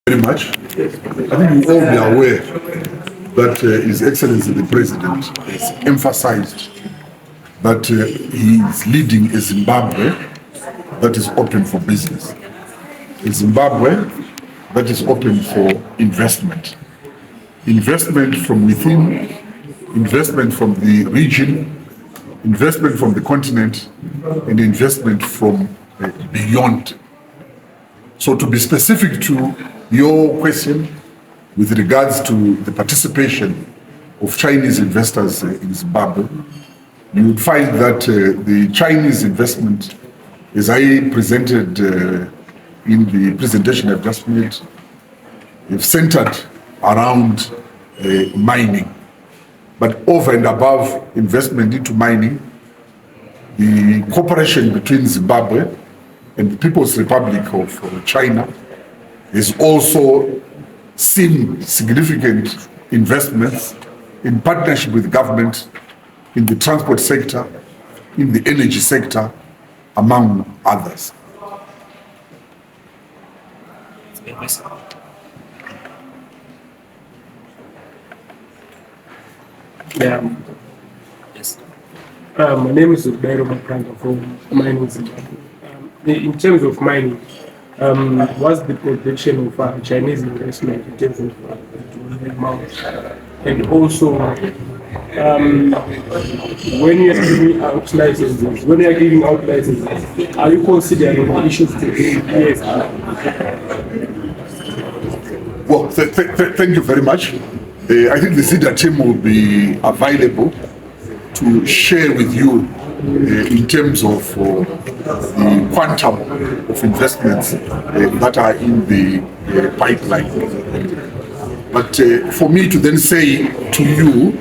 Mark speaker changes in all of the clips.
Speaker 1: Very much. I think you all be aware that His Excellency the President has emphasized that he is leading a Zimbabwe that is open for business, a Zimbabwe that is open for investment, investment from within, investment from the region, investment from the continent, and investment from beyond. So to be specific to your question with regards to the participation of Chinese investors in Zimbabwe, you would find that the Chinese investment, as I presented in the presentation I've just made, is centered around mining. But over and above investment into mining, the cooperation between Zimbabwe and the People's Republic of China has also seen significant investments in partnership with the government in the transport sector, in the energy sector, among others.
Speaker 2: Yeah. Yes. My name is ZIDA from Mining Zimbabwe. In terms of mining, what's the projection of Chinese investment in terms of amounts? And also, when you are giving out licenses, are you considering issues to do with
Speaker 1: Well, thank you very much. I think the ZIDA team will be available to share with you in terms of the quantum of investments that are in the pipeline. But for me to then say to you,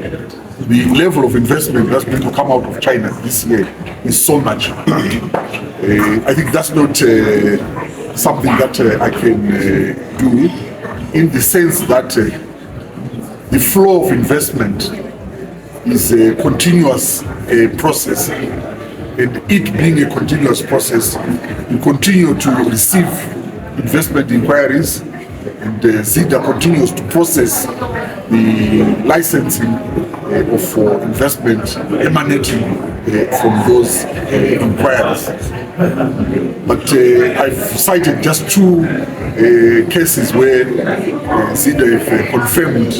Speaker 1: the level of investment that's going to come out of China this year is so much. I think that's not something that I can do, in the sense that the flow of investment is a continuous process, and it being a continuous process, we continue to receive investment inquiries, and ZIDA continues to process the licensing of investment emanating from those inquiries. But I've cited just two cases where ZIDA have confirmed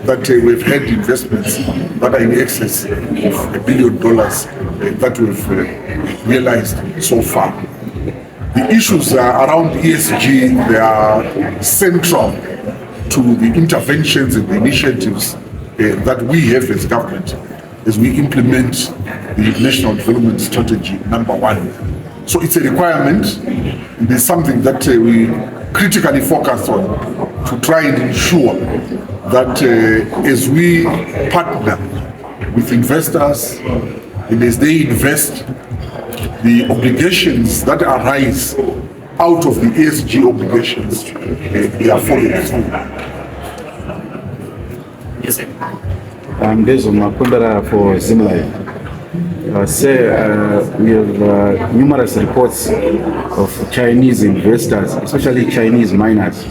Speaker 1: that we've had investments that are in excess of $1 billion that we've realized so far. The issues around ESG, they are central to the interventions and the initiatives that we have as government as we implement the National Development Strategy #1. So it's a requirement. It is something that we critically focus on to try and ensure that as we partner with investors and as they invest, the obligations that arise out of the ESG obligations, they are followed through.
Speaker 2: Yes, sir.
Speaker 3: There's Makundara for Zimbabwe. We have numerous reports of Chinese investors, especially Chinese miners,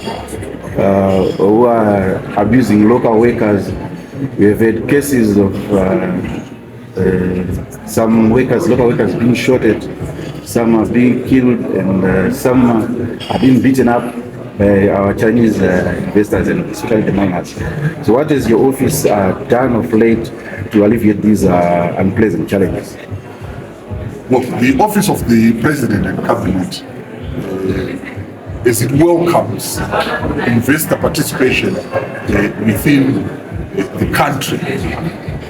Speaker 3: who are abusing local workers. We have had cases of some workers, local workers being shorted, some are being killed, and some are being beaten up by our Chinese investors, and especially the miners. So what has your office done of late to alleviate these unpleasant challenges?
Speaker 1: Well, the Office of the President and Cabinet, as it welcomes investor participation within the country,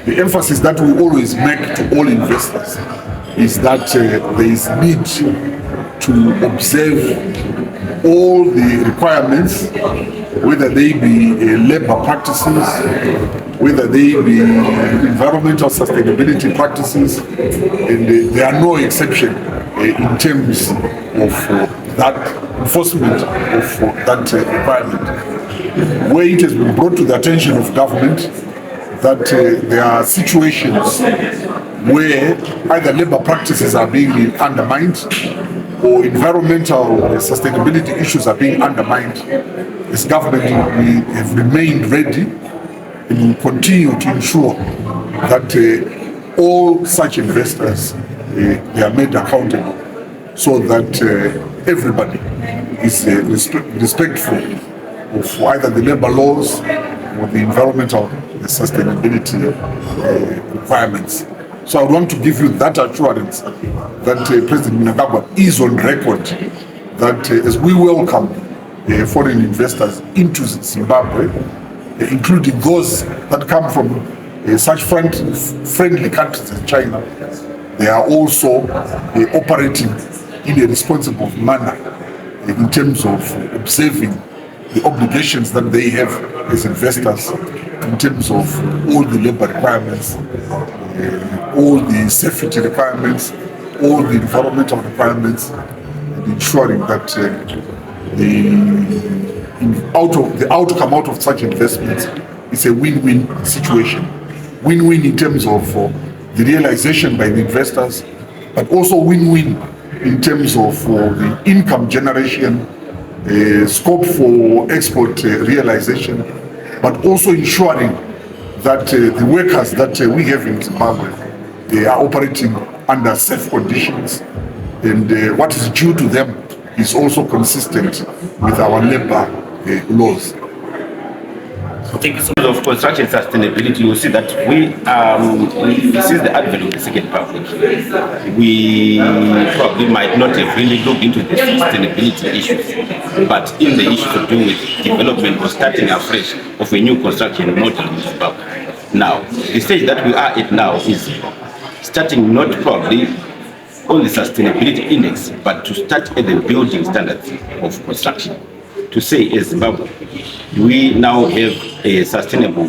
Speaker 1: the emphasis that we always make to all investors is that there is need to observe all the requirements, whether they be labor practices, whether they be environmental sustainability practices, and there are no exception in terms of that enforcement of that requirement. Where it has been brought to the attention of government that there are situations where either labor practices are being undermined, or environmental sustainability issues are being undermined, as government we have remained ready and will continue to ensure that all such investors they are made accountable, so that everybody is respectful of either the labor laws or the environmental sustainability requirements. So I want to give you that assurance that President Mnangagwa is on record that as we welcome foreign investors into Zimbabwe, including those that come from such friendly countries as China, they are also operating in a responsible manner in terms of observing the obligations that they have as investors in terms of all the labor requirements, all the safety requirements, all the environmental requirements, and ensuring that the outcome out of such investments is a win-win situation. Win-win in terms of the realization by the investors, but also win-win in terms of the income generation, scope for export realization, but also ensuring that the workers that we have in Zimbabwe, they are operating under safe conditions, and what is due to them is also consistent with our labor laws.
Speaker 4: Thank you so much. Of construction sustainability, you will see that this is the advent of the Second Republic. We probably might not have really looked into the sustainability issues, but in the issue to do with development or starting afresh of a new construction model in Zimbabwe. Now, the stage that we are at now is starting not probably on the sustainability index, but to start at the building standards of construction. To say, as Zimbabwe, we now have a sustainable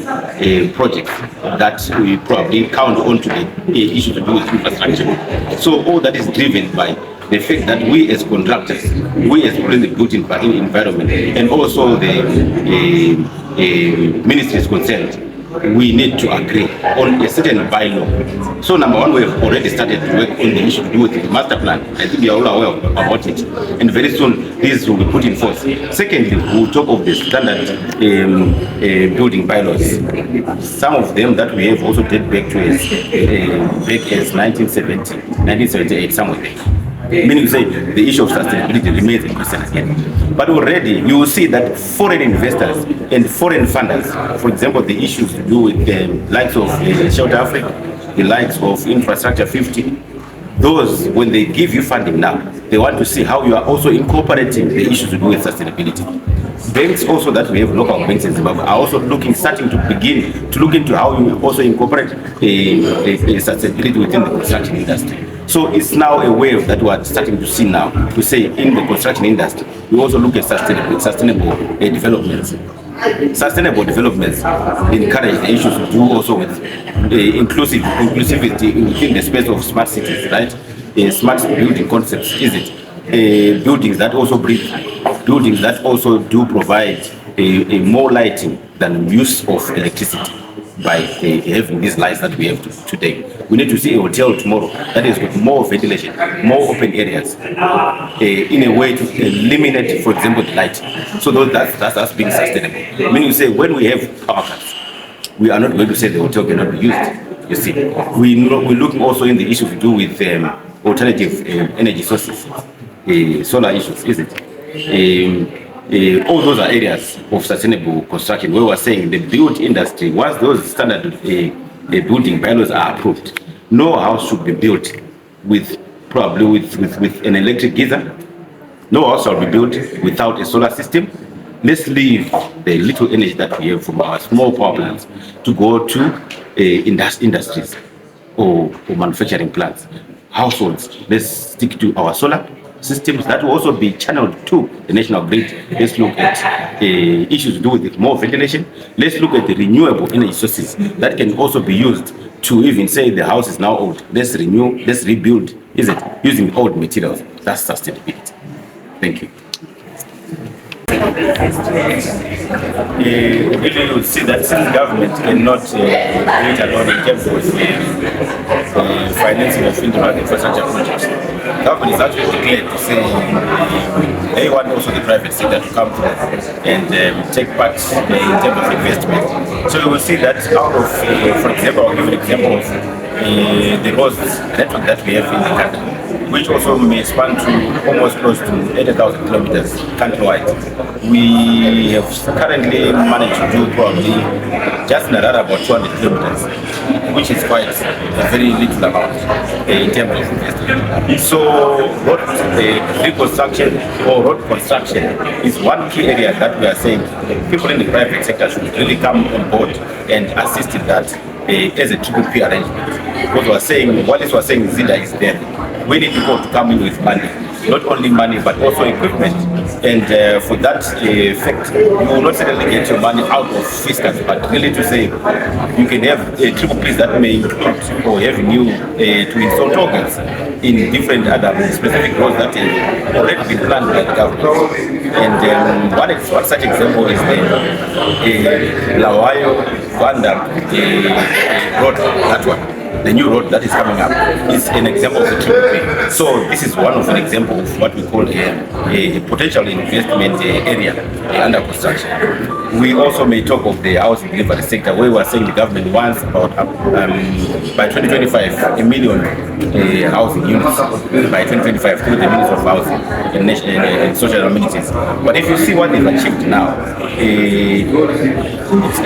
Speaker 4: project that we probably count on to the issue to do with infrastructure. So all that is driven by the fact that we as contractors, we as people in the built environment, and also the ministry is concerned, we need to agree on a certain bylaw. So number one, we have already started to work on the issue to do with the master plan. I think we are all aware about it. And very soon, this will be put in force. Secondly, we will talk of the standard building bylaws. Some of them that we have also date back to as 1970, 1978, somewhere there. Meaning to say the issue of sustainability remains a question again. But already you will see that foreign investors and foreign funders, for example, the issues to do with the likes of Shelter Africa, the likes of Infrastructure 50, those, when they give you funding now, they want to see how you are also incorporating the issues to do with sustainability. Banks also that we have, local banks in Zimbabwe, are also starting to begin to look into how you also incorporate sustainability within the construction industry. So it's now a wave that we are starting to see now, to say in the construction industry, we also look at sustainable developments. Sustainable developments encourage the issues to do also with inclusivity within the space of smart cities, right? Smart building concepts, is it? Buildings that also breathe, buildings that also do provide a more lighting than use of electricity by having these lights that we have today. We need to see a hotel tomorrow that has got more ventilation, more open areas, in a way to eliminate, for example, the light. So that's us being sustainable. Meaning, you say when we have power cuts, we are not going to say the hotel cannot be used. You see, we look also in the issue to do with alternative energy sources, solar issues, is it? All those are areas of sustainable construction where we're saying the built industry, once those standard building bylaws are approved, no house should be built with an electric geyser. No house shall be built without a solar system. Let's leave the little energy that we have from our small power plants to go to industries or manufacturing plants. Households, let's stick to our solar systems that will also be channeled to the national grid. Let's look at issues to do with more ventilation. Let's look at the renewable energy sources that can also be used to even say the house is now old. Let's renew, let's rebuild, is it? Using old materials. That's sustainability. Thank you. Really, you would see that since government cannot do it alone in terms of financing of infrastructure projects, government is actually declared to say they want also the private sector to come through and take part in terms of investment. So you will see that out of, for example, I'll give an example of the roads network that we have in the country, which also may span to almost close to 80,000 kilometers countrywide. We have currently managed to do probably just around about 200 kilometers, which is quite a very little amount in terms of investment. So road reconstruction or road construction is one key area that we are saying people in the private sector should really come on board and assist in that as a PPP arrangement. Because we're saying, what is we're saying ZIDA is there. We need people to come in with money, not only money but also equipment. And for that effect, you will not necessarily get your money out of fiscals, but really to say you can have PPPs that may include or have new to install tokens in different other specific roads that have already been planned by the government. And one such example is the Lawayo Vanda road, that one. The new road that is coming up is an example of the PPP. So this is one of an example of what we call a potential investment area under construction. We also may talk of the housing delivery sector, where we are saying the government wants about by 2025 a million housing units by 2025 through the Ministry of Housing and Social Amenities. But if you see what they've achieved now, it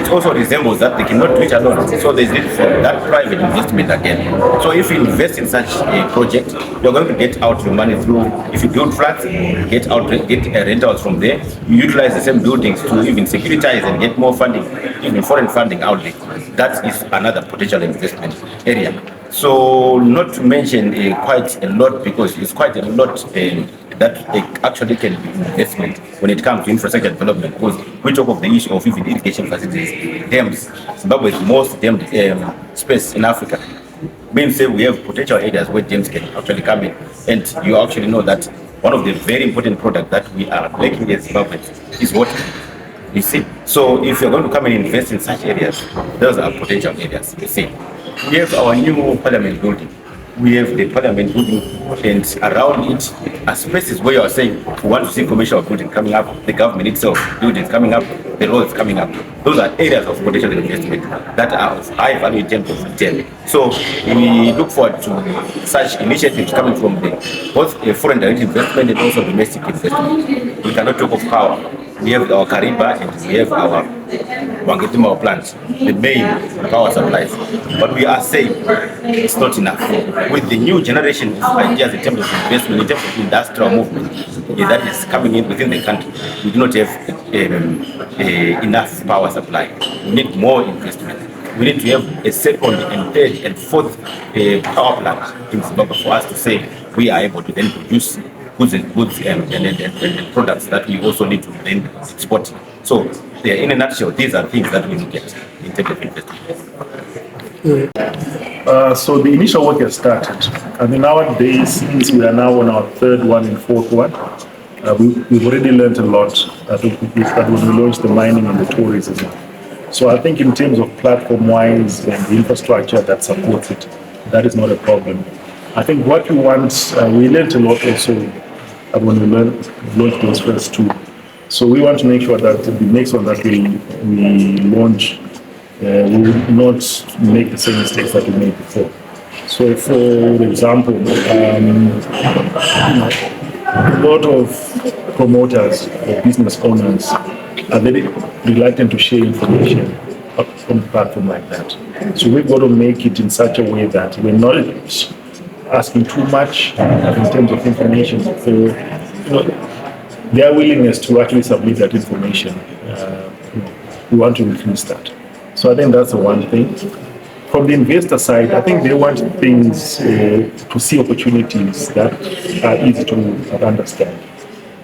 Speaker 4: also resembles that they cannot do it alone. So there's need for that private investment again. So if you invest in such a project, you're going to get out your money through, if you build flats, get rentals from there. You utilize the same buildings to even securitize and get more funding, even foreign funding outlet. That is another potential investment area. So not to mention quite a lot, because it's quite a lot that actually can be investment when it comes to infrastructure development, because we talk of the issue of even irrigation facilities, dams. Zimbabwe is the most dammed space in Africa. Means say we have potential areas where dams can actually come in, and you actually know that one of the very important products that we are making in Zimbabwe is water. You see, so if you're going to come and invest in such areas, those are potential areas. You see, we have our new parliament building. We have the parliament building, and around it are spaces where you are saying we want to see commercial building coming up, the government itself buildings coming up, the roads coming up. Those are areas of potential investment that are of high value in terms of return. So we look forward to such initiatives coming from both foreign direct investment and also domestic investment. We cannot talk of power. We have our Kariba and we have our Wangetima plants, the main power supplies. But we are saying it's not enough. With the new generation of ideas in terms of investment, in terms of industrial movement that is coming in within the country, we do not have enough power supply. We need more investment. We need to have a second and third and fourth power plant in Zimbabwe for us to say we are able to then produce goods and products that we also need to then export. So in a nutshell, these are things that we look at in terms of investment.
Speaker 5: So the initial work has started. I mean, nowadays, since we are now on our third one and fourth one, we've already learned a lot. I think we started when we launched the mining and the tourism. So I think in terms of platform-wise and the infrastructure that supports it, that is not a problem. I think what we want, we learned a lot also when we launched those first two. So we want to make sure that the next one that we launch, we will not make the same mistakes that we made before. So for example, a lot of promoters or business owners are very reluctant to share information on a platform like that. So we've got to make it in such a way that we're not asking too much in terms of information. So, their willingness to actually submit that information, we want to increase that. So I think that's the one thing. From the investor side, I think they want things to see opportunities that are easy to understand.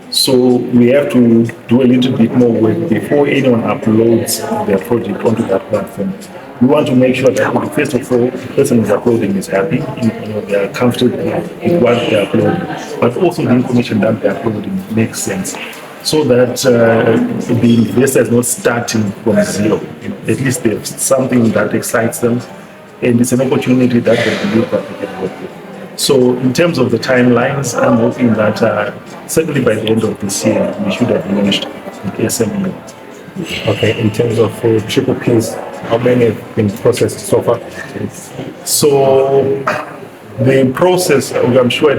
Speaker 5: So we have to do a little bit more work before anyone uploads their project onto that platform. We want to make sure that first of all, the person who's uploading is happy, they are comfortable with what they're uploading, but also the information that they're uploading makes sense, so that the investor is not starting from zero. At least there's something that excites them, and it's an opportunity that they believe that they can work with. So in terms of the timelines, I'm hoping that certainly by the end of this year, we should have launched the SME.
Speaker 6: Okay, in terms of triple Ps, how many have been processed so far?
Speaker 5: So the process, I'm sure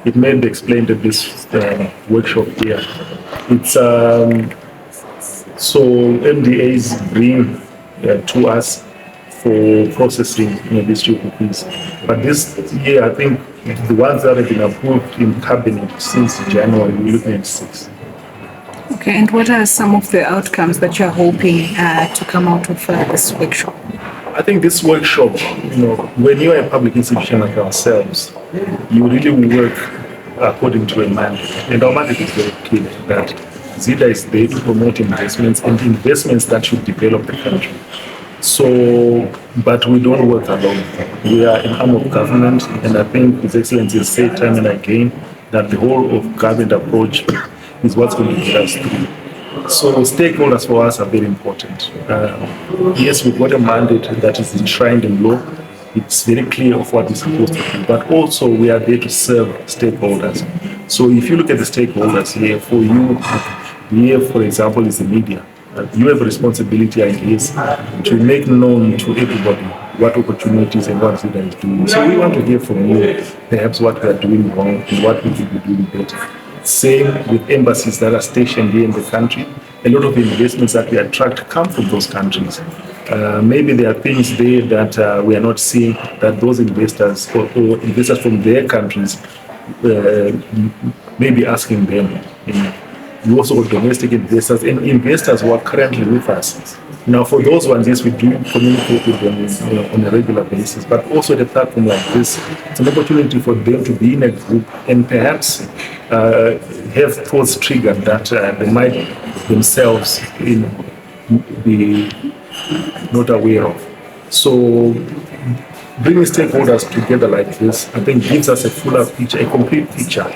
Speaker 5: it may be explained at this workshop here. It's so MDAs bring to us for processing these triple Ps. But this year, I think the ones that have been approved in cabinet since January, we're looking at 6.
Speaker 7: Okay, and what are some of the outcomes that you're hoping to come out of this workshop?
Speaker 5: I think this workshop, when you're a public institution like ourselves, you really work according to a mandate. And our mandate is very clear that ZIDA is there to promote investments and investments that should develop the country. So, but we don't work alone. We are an arm of government, and I think His Excellency has said time and again that the whole of government approach is what's going to get us through. So stakeholders for us are very important. Yes, we've got a mandate that is enshrined in law. It's very clear of what we're supposed to do, but also we are there to serve stakeholders. So if you look at the stakeholders here, for you, here, for example, is the media. You have a responsibility, I guess, to make known to everybody what opportunities and what ZIDA is doing. So we want to hear from you, perhaps what we are doing wrong and what we could be doing better. Same with embassies that are stationed here in the country. A lot of the investments that we attract come from those countries. Maybe there are things there that we are not seeing that those investors or investors from their countries may be asking them. We also have domestic investors and investors who are currently with us. Now, for those ones, yes, we do communicate with them on a regular basis, but also at a platform like this, it's an opportunity for them to be in a group and perhaps have thoughts triggered that they might themselves be not aware of. So bringing stakeholders together like this, I think gives us a fuller picture, a complete picture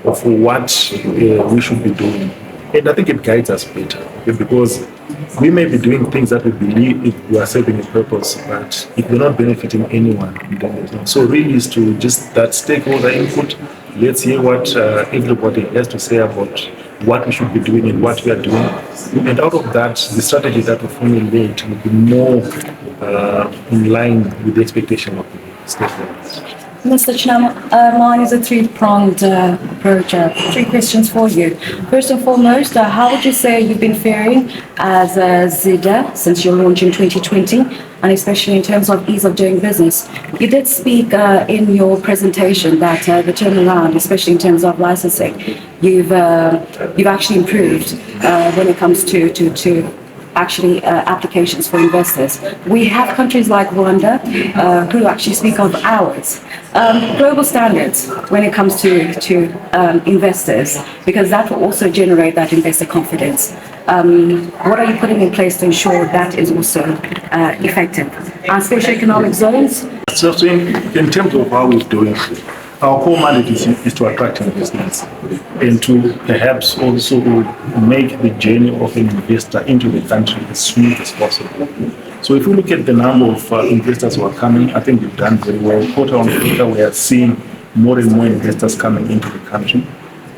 Speaker 5: of what we should be doing. And I think it guides us better, because we may be doing things that we believe we are serving a purpose, but if we're not benefiting anyone, then there's no. So really is to just that stakeholder input. Let's hear what everybody has to say about what we should be doing and what we are doing. And out of that, the strategy that we formulate will be more in line with the expectation of the stakeholders.
Speaker 8: Mr. Chairman, mine is a three-pronged approach. 3 questions for you. First and foremost, how would you say you've been faring as ZIDA since your launch in 2020, and especially in terms of ease of doing business? You did speak in your presentation that the turnaround, especially in terms of licensing, you've actually improved when it comes to applications for investors. We have countries like Rwanda who actually speak of hours. Global standards when it comes to investors, because that will also generate that investor confidence. What are you putting in place to ensure that is also effective? Our special economic zones?
Speaker 5: So in terms of how we're doing, our core mandate is to attract investments and to perhaps also make the journey of an investor into the country as smooth as possible. So if we look at the number of investors who are coming, I think we've done very well. Quarter on quarter, we are seeing more and more investors coming into the country.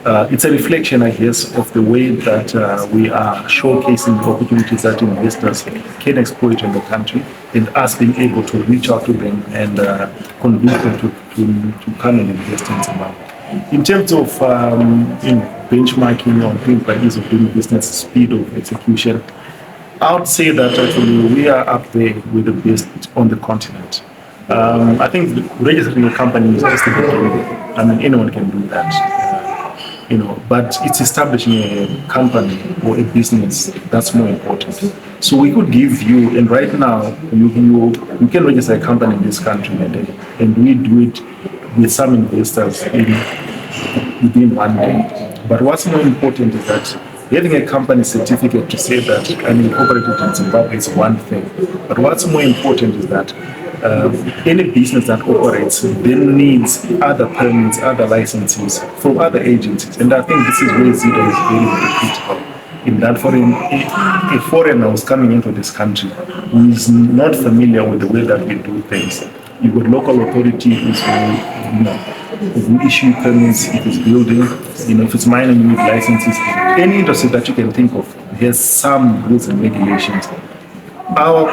Speaker 5: It's a reflection, I guess, of the way that we are showcasing the opportunities that investors can exploit in the country, and us being able to reach out to them and convince them to come and invest in Zimbabwe. In terms of benchmarking on things like ease of doing business, speed of execution, I would say that actually we are up there with the best on the continent. I think registering a company is just a bit easy. I mean, anyone can do that. But it's establishing a company or a business that's more important. So we could give you, and right now you can register a company in this country and we do it with some investors within 1 day. But what's more important is that having a company certificate to say that I'm incorporated in Zimbabwe is one thing. But what's more important is that any business that operates then needs other permits, other licenses from other agencies. And I think this is where ZIDA is very, very critical. In that for a foreigner who's coming into this country who is not familiar with the way that we do things, You've got local authorities who issue permits if it's building, if it's mining, you need licenses. Any industry that you can think of has some rules and regulations. Our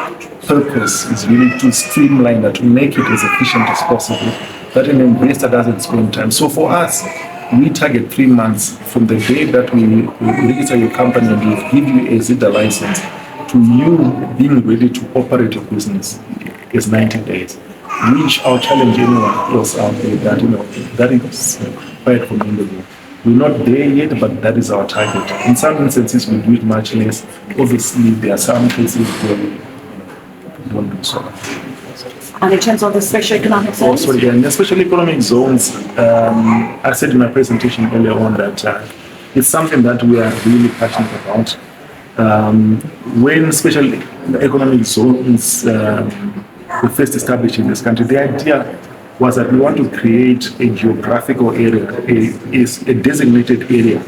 Speaker 5: purpose is really to streamline that, to make it as efficient as possible, that an investor doesn't spend time. So for us, we target 3 months from the day that we register your company and we give you a ZIDA license to you being ready to operate your business is 90 days. Which I'll challenge anyone else out there that that is quite commendable. We're not there yet, but that is our target. In some instances, we do it much less. Obviously, there are some cases where we don't do so.
Speaker 8: And in terms of the special economic zones?
Speaker 5: In the special economic zones, I said in my presentation earlier on that it's something that we are really passionate about. When special economic zones were first established in this country, the idea was that we want to create a geographical area, a designated area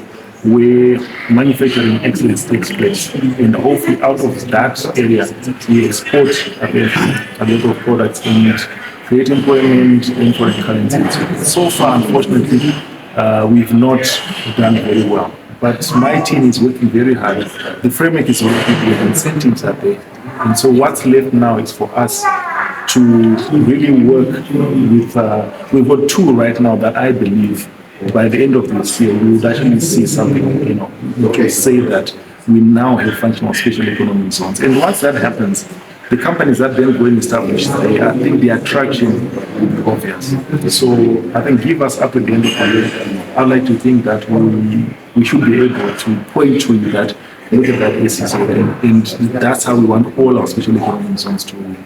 Speaker 5: where manufacturing excellence takes place. And hopefully out of that area, we export a lot of products and create employment in foreign currencies. So far, unfortunately, we've not done very well. But my team is working very hard. The framework is working, the incentives are there. And so what's left now is for us to really work with, we've got 2 right now that I believe by the end of this year, we would actually see something, to say that we now have functional special economic zones. And once that happens, the companies that then go and establish, I think the attraction will be obvious. So I think give us up at the end of the year. I'd like to think that we should be able to point to you that look at that SEC, and that's how we want all our special economic zones to work.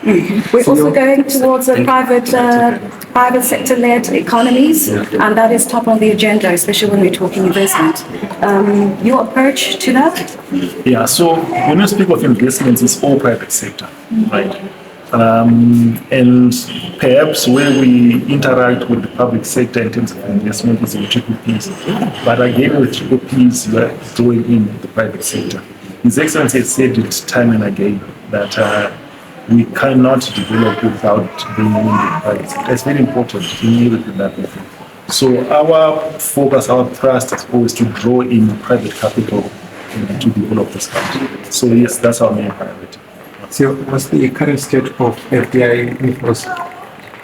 Speaker 8: We're also going towards a private sector-led economies, and that is top on the agenda, especially when we're talking investment. Your approach to that?
Speaker 5: Yeah, so when you speak of investments, it's all private sector, right? And perhaps where we interact with the public sector in terms of investment is with PPPs. But again, with PPPs, we're throwing in the private sector. His Excellency has said it time and again that we cannot develop without bringing in the private sector. It's very important to need that. So our focus, our thrust is always to draw in private capital to develop this country. So yes, that's our main priority.
Speaker 6: So what's the current state of FDI inflows?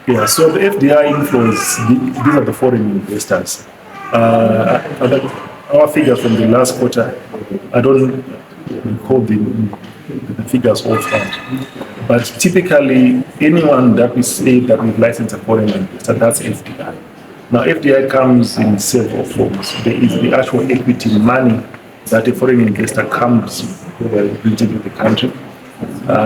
Speaker 5: Yeah, so the FDI inflows, these are the foreign investors. Our figures from the last quarter, I don't recall the figures offhand. But typically, anyone that we say that we've licensed a foreign investor, that's FDI. Now, FDI comes in several forms. There is the actual equity money that a foreign investor comes into the country.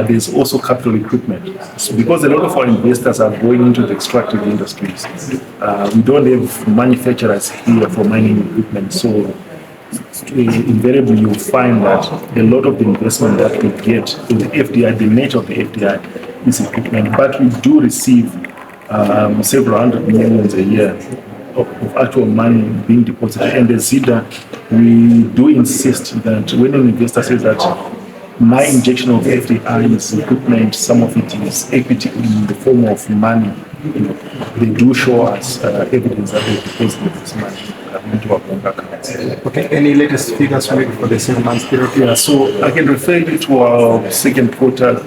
Speaker 5: There's also capital equipment. So because a lot of our investors are going into the extractive industries, we don't have manufacturers here for mining equipment. So invariably you'll find that a lot of the investment that we get in the FDI, the nature of the FDI is equipment, but we do receive several hundred millions a year of actual money being deposited. And as ZIDA, we do insist that when an investor says that my injection of FDI is equipment, some of it is equity in the form of money, they do show us evidence that they deposited this money into our bank accounts.
Speaker 6: Okay, any latest figures maybe for the 7 months period?
Speaker 5: Yeah, so I can refer you to our second quarter